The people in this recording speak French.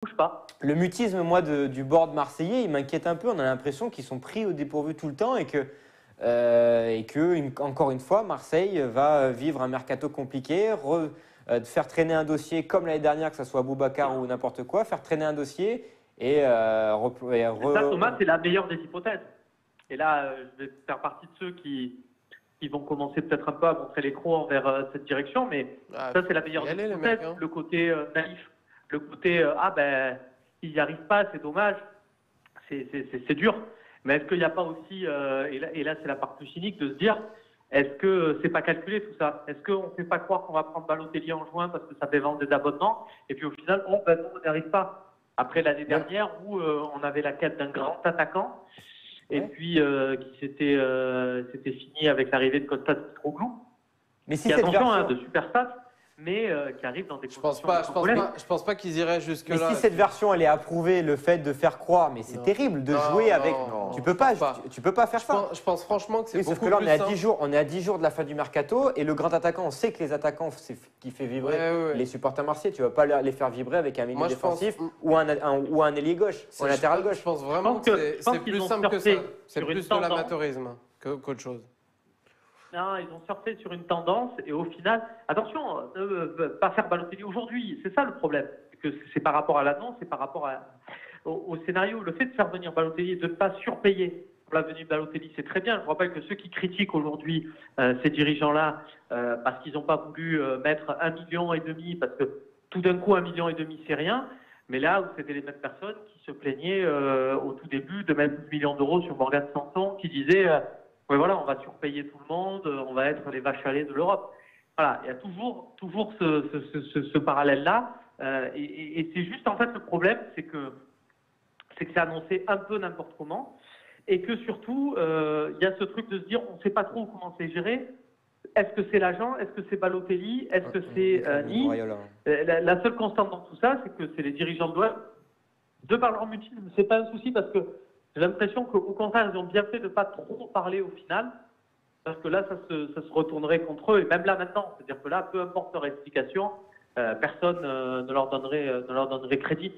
bouge pas. Le mutisme, moi, du board marseillais, il m'inquiète un peu. On a l'impression qu'ils sont pris au dépourvu tout le temps et que encore une fois, Marseille va vivre un mercato compliqué, faire traîner un dossier comme l'année dernière, que ce soit Boubacar ou n'importe quoi, faire traîner un dossier et, Ça, Thomas, c'est la meilleure des hypothèses. Et là, je vais faire partie de ceux qui vont commencer peut-être un peu à montrer les crocs envers cette direction, mais ça, c'est la meilleure des hypothèses. Le côté naïf, le côté ah ben, ils n'y arrivent pas, c'est dommage, c'est dur. Mais est-ce qu'il n'y a pas aussi, et là c'est la part plus cynique, de se dire, est-ce que c'est pas calculé tout ça? Est-ce qu'on ne fait pas croire qu'on va prendre Balotelli en juin parce que ça fait vendre des abonnements, et puis au final, on n'y arrive pas. Après l'année dernière où on avait la quête d'un grand attaquant, et puis qui c'était fini avec l'arrivée de Kostas Mitroglou, Mais si qui, cette attention, version... de super stats, mais qui arrive dans des conditions... Je pense pas qu'ils iraient jusque-là. Mais si cette version, elle est approuvée, le fait de faire croire, mais c'est terrible de jouer avec... Tu peux pas faire ça. Je pense franchement que c'est beaucoup sauf que là, plus on est à 10 jours de la fin du mercato, et le grand attaquant, on sait que les attaquants, c'est qui fait vibrer les supporters marseillais. Tu vas pas les faire vibrer avec un milieu défensif ou un ailier gauche, ou un latéral gauche. Je pense vraiment que c'est plus simple que ça. C'est plus de l'amateurisme qu'autre chose. Non, ils ont surfé sur une tendance et au final, attention, ne pas faire Balotelli aujourd'hui, c'est ça le problème. C'est par rapport à l'annonce, c'est par rapport au scénario. Le fait de faire venir Balotelli et de ne pas surpayer pour la venue de Balotelli, c'est très bien. Je vous rappelle que ceux qui critiquent aujourd'hui ces dirigeants-là, parce qu'ils n'ont pas voulu mettre 1,5 million, parce que tout d'un coup 1,5 million, c'est rien. Mais là où c'était les mêmes personnes qui se plaignaient au tout début de mettre 12 millions d'euros sur Morgan Sanson, qui disait ouais, voilà, on va surpayer tout le monde, on va être les vaches à lait de l'Europe. Voilà, il y a toujours ce parallèle-là. Et c'est juste, en fait, le problème, c'est que c'est annoncé un peu n'importe comment. Et que surtout, il y a ce truc de se dire, on ne sait pas trop comment c'est géré. Est-ce que c'est l'agent? Est-ce que c'est Balotelli? Est-ce que c'est Nice? La seule constante dans tout ça, c'est que c'est les dirigeants de l'OM. De par leur mutisme, c'est pas un souci parce que j'ai l'impression qu'au contraire, ils ont bien fait de ne pas trop parler au final, parce que là, ça se retournerait contre eux, et même là maintenant. C'est-à-dire que là, peu importe leur explication, personne ne leur donnerait crédit.